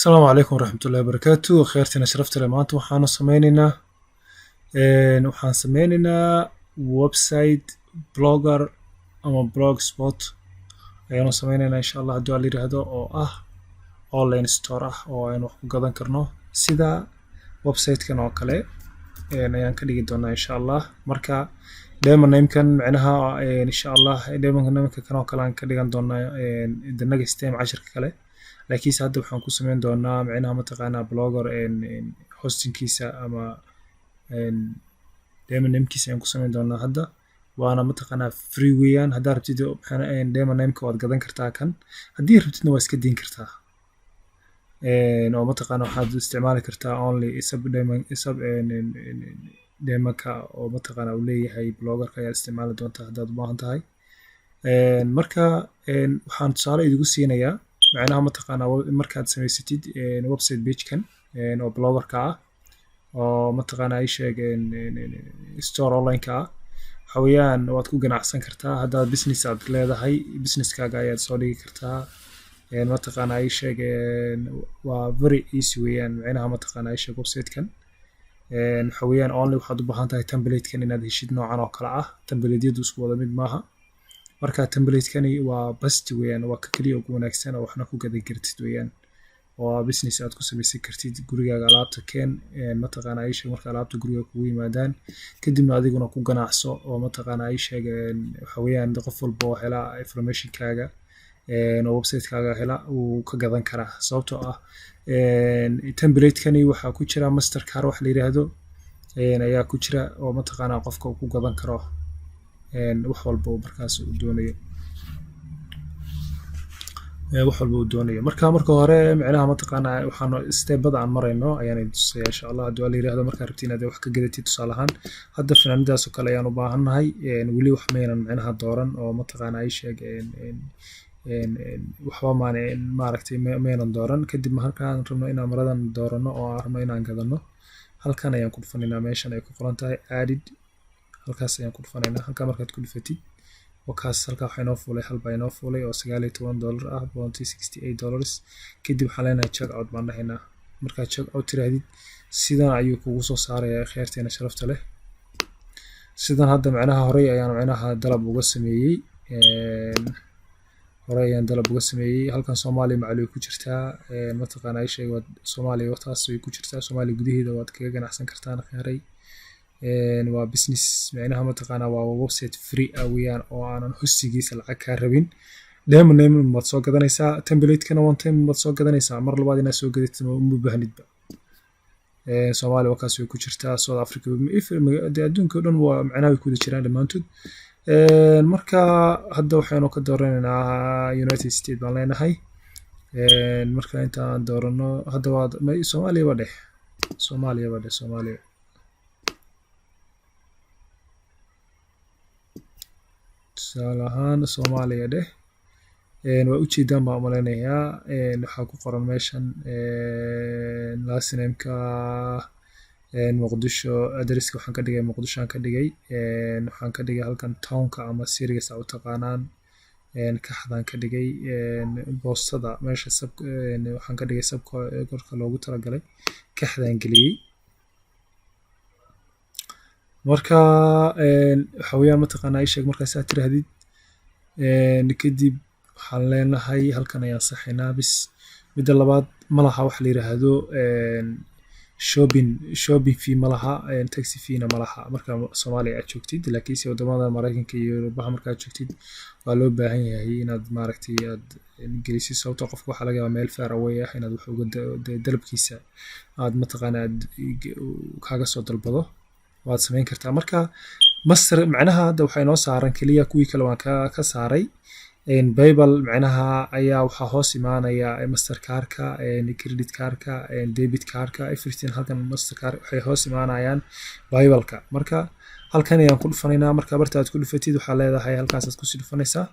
السلام عليكم ورحمة الله وبركاته. خيرتنا شرفت لي maanta waxaan sameynaynaa website blogger ama blogspot ayaanu sameynaynaa insha Allah haddii la yiraahdo oo ah online store ah oo aynu wax ku gadan karno sida website-kan oo kale ayaan ka dhigi doonaa insha Allah. Marka domain name-kan macnaha insha Allah domain name-kan oo kale aan ka dhigan doonaa danaga stem casharka kale. laakiin hadda waxaan ku sameyn doonaa macnaha mataqaanaa blogger hostingkiisa ama domain name-kiisa ayaan ku sameyn doonaa hadda waana mataqaanaa free weeyaan. haddaad rabtid domain name-ka waad gadan kartaa kan haddii rabtidna waa iska deyn kartaa oo mataqaanaa waxaad isticmaali kartaa only domain-ka oo mataqaanaa uu leeyahay blogger-ka ayaad isticmaali doontaa haddaad u baahan tahay. marka waxaan tusaale idigu siinayaa macnaha mataqaanaa markaad samaysatid website page-kan oo blogger-ka ah oo mataqaanaa ay sheegeen store online-ka ah waxa weeyaan waad ku ganacsan kartaa. haddaad business aad leedahay businesskaaga ayaad soo dhigi kartaa mataqaanaa ay sheegeen waa very easy weeyaan. macnaha mataqaanaa ay sheeg website-kan waxa weeyaan only waxaad u baahan tahay template-kan inaad heshid noocan oo kale ah. template-yadu isku wada mid maaha. marka template-kani waa best weeyaan, waa ka kaliya ugu wanaagsan oo waxna ku gadan kartid weeyaan oo business aad ku samaysan kartid gurigaaga alaabta keen mataqaanaa ay sheeg marka alaabta guriga kugu yimaadaan kadibna adiguna ku ganacso oo mataqaanaa ay sheegeen waxa weeyaan qof walba oo hela information-kaaga oo website-kaaga hela uu ka gadan karaa. sababtoo ah template-kani waxaa ku jira mastercard wax la yiraahdo ayaa ku jira oo mataqaanaa qofka uu ku gadan karo wax walba oo markaas uu doonayo marka marka hore macnaha mataqaanaa waxaan step-bada aan marayno ayaan tusaya insha Allah haddii la yiraahdo. marka rabtiin inaad wax ka gadatid tusaale ahaan hadda finaanadaas oo kale ayaan u baahannahay weli wax maynan macnaha dooran oo mataqaanaa ay sheegeen waxba maaragtay maynan dooran. kadib markaan rabno inaan maradan doorano oo aan rabno inaan gadano halkan ayaan ku dhufanaynaa meeshan ay ku qoran tahay added halkaas ayaan ku dhufanaynaa. halka markaad ku dhufatid wakaas halka waxa inoo fuulay hal baa inoo fuulay oo $19 ah $68. kadib waxaan leenahay check out baan dhahaynaa. markaad check out tirahdid sidan ayuu kugu soo saarayaa kheyrteena sharafta leh. sidan hadda macnaha horey ayaan macnaha dalab uga sameeyey halkan Soomaali macluul ku jirtaa mataqaanaa ay sheeg waad Soomaali wataas way ku jirtaa Soomaali gudaheeda waad kaga ganacsan kartaan kheyray waa business macnaha mataqaanaa waa website free ah weeyaan oo aanan hostigiisa lacag ka rabin. domain name baad soo gadanaysaa template-kana one time baad soo gadanaysaa mar labaad inaad soo gadatid uma baahnidba. Soomaali wakaas way ku jirtaa South Africa adduunka oo dhan waa macnaha way ku jiraan dhamaantood. marka hadda waxaanu ka dooranaynaa United States baan leenahay marka intaan doorano hadda waa Soomaaliya tusaale ahaan Soomaaliya dheh waa ujeedaan baan malaynayaa waxaa ku qoran meeshan last name-ka Muqdisho address-ka waxaan ka dhigay Muqdisho aan ka dhigay waxaan ka dhigay halkan town-ka ama serious u taqaanaan kaxdaan ka dhigay boostada meesha waxaan ka dhigay korka loogu talagalay kaxdaan geliyey. marka waxa weeyaan mataqaanaa ay sheeg markaas aad tirahdid kadib waxaan leenahay halkan ayaan saxaynaa bis. midda labaad malaha wax la yiraahdo shopping fee malaha taxi fee-na malaha marka Soomaaliya aad joogtid. laakiin si wadamada Mareykanka iyo Yurub markaad joogtid waa loo baahan yahay inaad maaragtay aad gelisid sababtoo qofka waxa laga yaabaa meel far away ah inaad wax uga dalabkiisa aad mataqaanaa kaaga soo dalbado waad samayn kartaa. marka master macnaha hadda waxay noo saaran kaliya kuwii kale waan ka saaray Paypal macnaha ayaa waxa hoos imaanaya Mastercard-ka credit card-ka debit card-ka everything halkan Mastercard waxay hoos imaanayaan Paypal-ka. marka halkan ayaan ku dhufanaynaa marka bartaad ku dhufatid waxa leedahay halkaas aad ku sii dhufanaysaa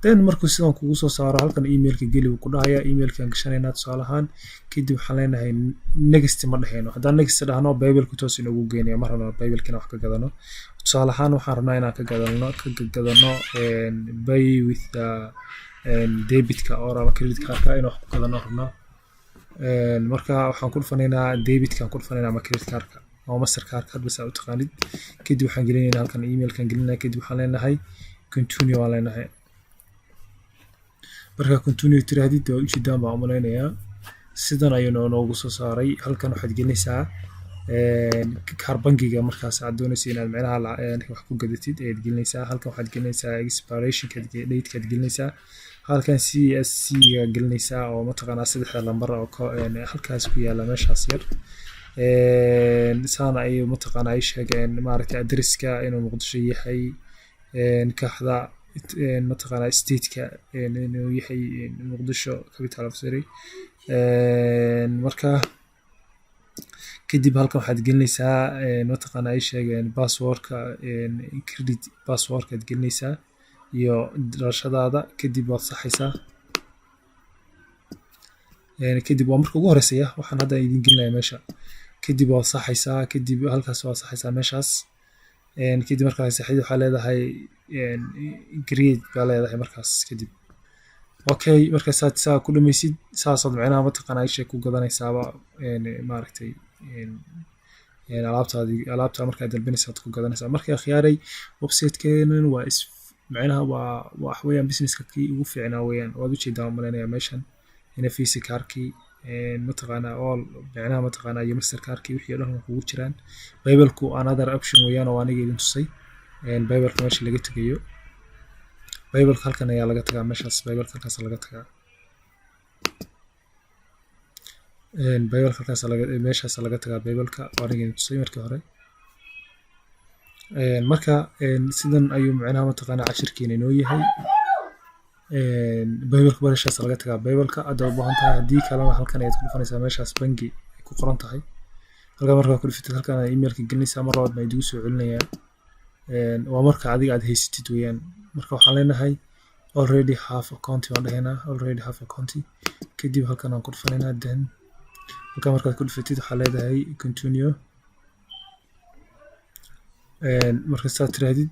then markuu sidan kugu soo saaro halkan emailka geli uu ku dhahayaa emailkan gashanaynaa tusaale ahaan kadib waxaan leenahay next ma dhahayno haddaan next dhahno Paypal-ku toos inoogu geenaya mar rabno Paypal-kina wax ka gadano tusaale ahaan waxaan rabnaa inaan ka gadano pay with debitka oo ama credit cardka inuu wax ku gadano rabnaa marka waxaan ku dhufanaynaa debitkan ku dhufanaynaa ama credit cardka ama master cardka hadba saa u taqaanid kadib waxaan gelinaynaa halkan emailkan gelinaynaa kadib waxaan leenahay continue waan leenahay marka continue tirahdid oo ujeedaan baan u malaynayaa sidan ayuu noogu soo saaray halkan waxaad gelinaysaa kaar bangiga markaas aad doonayso inaad macnaha wax ku gadatid ayaad gelinaysaa halkan waxaad gelinaysaa expiration date kaad gelinaysaa halkan CSC ga gelinaysaa oo mataqaanaa saddexda lambar oo halkaas ku yaala meeshaas yar saana ayuu mataqaanaa ay sheegeen maaragtay adresska inuu Muqdisho yahay kaxda mataqaanaa stateka inuu yahay Muqdisho capital of city marka kadib halkan waxaad gelinaysaa mataqaanaa ay sheegeen passwordka credit passwordka aad gelinaysaa iyo dhalashadaada kadib waad saxaysaa kadib waa marka ugu horeysaya waxaan hadda idin gelinayaa meesha kadib waad saxaysaa kadib halkaas waad saxaysaa meeshaas kadib markaas saxid waxaa leedahay grade baa leedahay markaas kadib okay marka saa ku dhamaysid saasaad macnaha mataqaanaa ay sheeg ku gadanaysaaba maaragtay alaabta markaad dalbanaysaad ku gadanaysaa marka khiyaaray website-keenan waa macnaha waa wax weeyaan businesska kii ugu fiicnaa weeyaan waad ujeedaa u malaynayaa meeshan ina visa cardkii mataqaanaa all macnaha mataqaanaa iyo master cardkii wixii dhan kugu jiraan bible-ku another option weeyaan oo aniga idin tusay bible-ka meesha laga tagayo bible-ka halkan ayaa laga tagaa meeshaas bible-ka halkaas laga tagaa bible-ka halkaas meeshaas laga tagaa bible-ka oo aniga idin tusay markii hore marka sidan ayuu macnaha mataqaanaa cashirkeena inoo yahay bible-ka meeshaas laga tagaa bible-ka aad u baahan tahay haddii kalena halkan ayaad ku dhufanaysaa meeshaas bangi ay ku qoran tahay halkan markaa ku dhufatid halkan aad emailka gelinaysaa mar labaad baa idigu soo celinayaa waa marka adiga aad haysatid weeyaan marka waxaan leenahay already have account waan dhahaynaa already have account kadib halkan aan ku dhufanaynaa then halkan markaad ku dhufatid waxaa leedahay continue marka saad tirahdid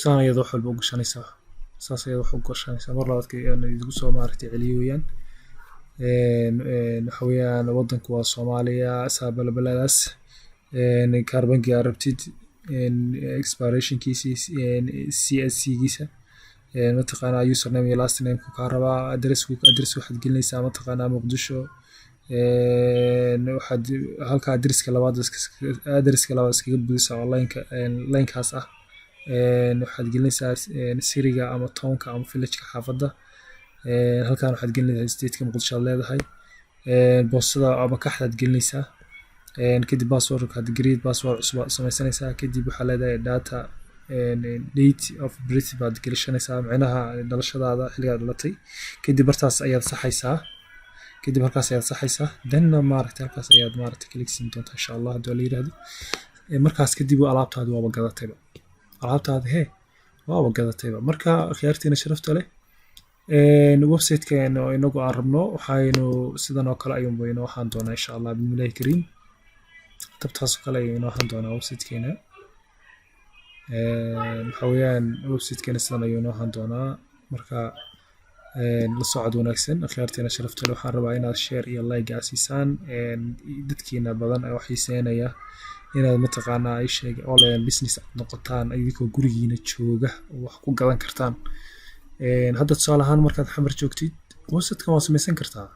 saan ayaad wax walba u gashanaysaa saas ayaad wax u gashanaysaa mar labaad idigu soo maaragtay celiyo weeyaan waxa weeyaan waddanku waa Soomaaliya saabalbaladaas kaar bangiga rabtid expirationkiisa CSC giisa mataqaanaa username iyo last name ku ka rabaa address waxaad gelinaysaa mataqaanaa Muqdisho waxaad halka addresska labaad iskaga buuxisaa online-ka line-kaas ah waxaad gelinaysaa siriga ama townka ama village-ka xaafadda halkan waxaad gelinaysaa state-ka Muqdisho aad leedahay boostada ama kaxdaad gelinaysaa kadib passwordka had grade password cusub aad samaysanaysaa kadib waxaa leedahay data date of birth baad gelinaysaa macnaha dhalashadaada xilligaad dhalatay kadib bartaas ayaad saxaysaa kadib halkaas ayaad saxaysaa then maaragtay halkaas ayaad maaragtay click siin doontaa insha Allah haddii la yiraahdo markaas kadib alaabtaadu waaba gadatayba alaabtaada waaba gadatayba marka khiyaartiina sharafta leh website-keena oo inagu aan rabno waxaynu sidan oo kale ayuunba inoo ahaan doonaa insha Allah bismillahi kariim tabtaas oo kale ayuu inoo ahaan doonaa website-keena waxa weeyaan website-keena sidan ayuu inoo ahaan doonaa marka la socod wanaagsan khiyaartiina sharafta leh waxaan rabaa inaad share iyo like siisaan dadkiina badan oo xiiseynaya inaad mataqaanaa ay sheeg online business noqotaan idinkoo gurigiina jooga oo wax ku gadan kartaan hadda tusaale ahaan markaad xamar joogtid website-kan waa samaysan kartaa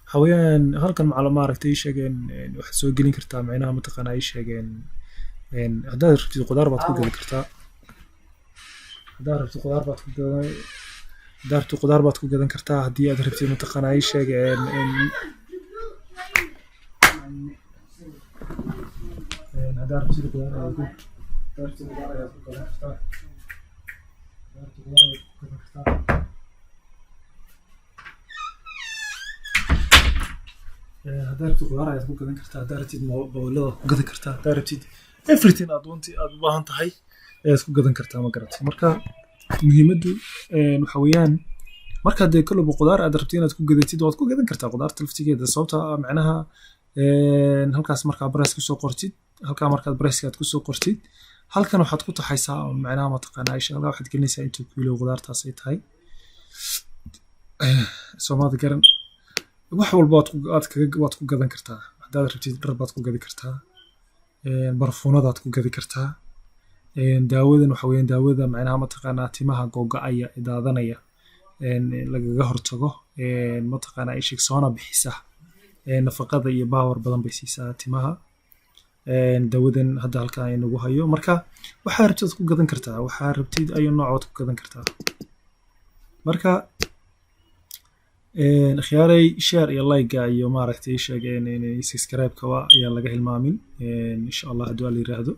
waxa weeyaan halkan macluumaad aragtay sheegeen waxaad soo gelin kartaa macnaha mataqaanaa ay sheegeen haddaad rabtid qudaar baad ku gadi kartaa haddaad rabtid qudaar baad ku gadan kartaa haddii aad rabtid mataqaanaa ay sheegeen haddaad rabtid qudaar ayaad ku gadan kartaa haddaad rabtid qudaar ayaad ku gadan kartaa haddaad rabtid bawlada ku gadan kartaa haddaad rabtid everything aad u baahan tahay ayaad ku gadan kartaa ma garatay marka muhiimaddu waxa weeyaan marka dee kalaba qudaar aad rabtid inaad ku gadatid waad ku gadan kartaa qudaarta laftigeeda sababta macnaha halkaas markaa price ku soo qortid halkaa markaad price aad ku soo qortid halkan waxaad ku taxaysaa macnaha mataqaanaa insha Allah waxaad gelinaysaa inta kiilo qudaartaas ay tahay Soomaalida garan wax walba waad ku gadan kartaa. Haddaad rabtid dhar baad ku gadi kartaa, barfuunadaad ku gadi kartaa. Daawadan waxa weeyaan daawada macnaha mataqaanaa timaha googa'aya ee daadanaya lagaga hortago mataqaanaa ay soona bixisa nafaqada iyo power badan bay siisaa timaha. Daawadan hadda halkan ay nagu hayo marka waxaa rabtid ku gadan kartaa, waxaa rabtid ayuu noocood ku gadan kartaa. Marka khiyaaray share iyo like iyo maaragtay sheegeen in subscribe-ka ayaa laga hilmaamin insha Allah haddii la yiraahdo.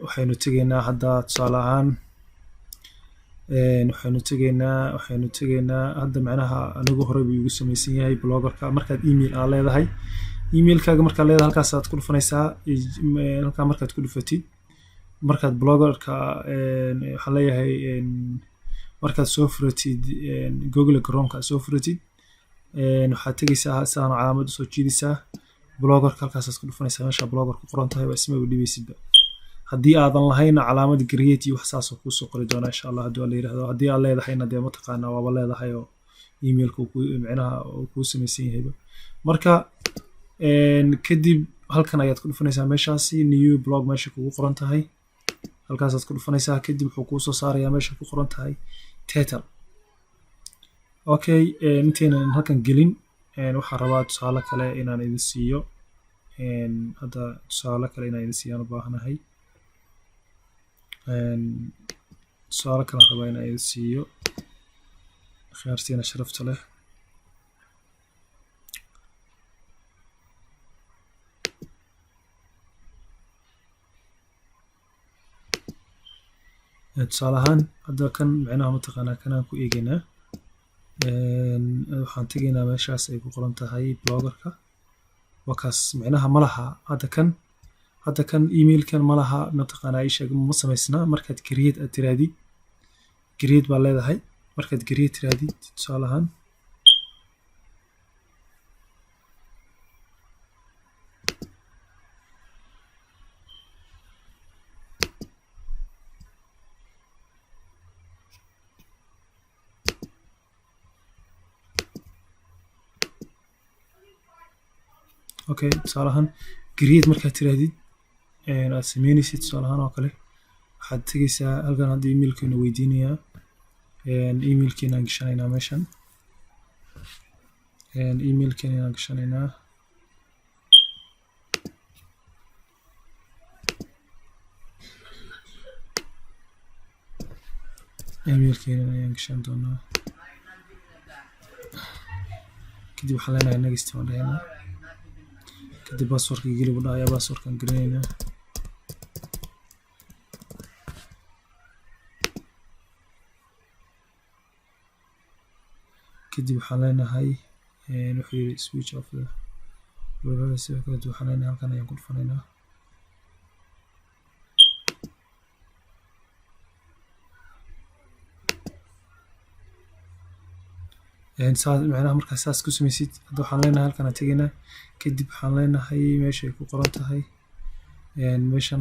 Waxaynu tegaynaa hadda tusaale ahaan waxaynu tegaynaa hadda macnaha anigu hore buu igu samaysan yahay bloggerka. Markaad email aad leedahay, emailkaaga markaad leedahay halkaas aad ku dhufanaysaa. Halkaa markaad ku dhufatid, markaad bloggerka waxaan leeyahay markaad soo furatid Google Chrome ka soo furatid, waxaad tegaysaa sidaan calaamad u soo jiidaysaa bloggerka. halkaas aad ku dhufanaysaa meesha blogger ku qoran tahay, waa isma u dhibaysidba. haddii aadan lahayn calaamad create iyo wax saas oo kuu soo qori doona insha Allah haddii la yiraahdo. haddii aad leedahayna dee mataqaanaa waaba leedahay oo emailka macnaha uu kuu samaysan yahayba. marka kadib halkan ayaad ku dhufanaysaa meeshaasi new blog meesha kugu qoran tahay, halkaas aad ku dhufanaysaa. kadib wuxuu kuu soo saarayaa meesha ku qoran tahay title. Okay, intaynan halkan gelin waxaan rabaa tusaale kale inaan idin siiyo. hadda tusaale kale inaan idin siiyaan u baahanahay. tusaale kale rabaa inaan idin siiyo khiyaartiina sharafta leh. tusaale ahaan hadda kan macnaha mataqaanaa kanaan ku eegaynaa. waxaan tegaynaa meeshaas ay ku qoran tahay bloggerka. wakaas macnaha ma laha hadda kan emailkan ma laha mataqaanaa ay sheeg ma samaysna. markaad create aad tiraadid, create baa leedahay. markaad create tiraadid tusaale ahaan okay, tusaale ahaan create markaad tiraadid aad samaynaysid tusaale ahaan oo kale waxaad tegaysaa halkan. hadda emailkeena weydiinayaa, emailkeena aan gashanaynaa meeshan. emailkeena aan gashanaynaa. emailkeena ayaan gashan doonaa. kadib waxaan leenahay next waan dhahaynaa. kadib passwordka geli buu dhahayaa, passwordkan gelinaynaa. kadib waxaan leenahay wuxuu yiri switch off the waxaan leenahay halkan ayaan ku dhufanaynaa. saas macnaha markaad saas ku samaysid hadda waxaan leenahay halkan aan tegaynaa. kadib waxaan leenahay meesha ay ku qoran tahay meeshan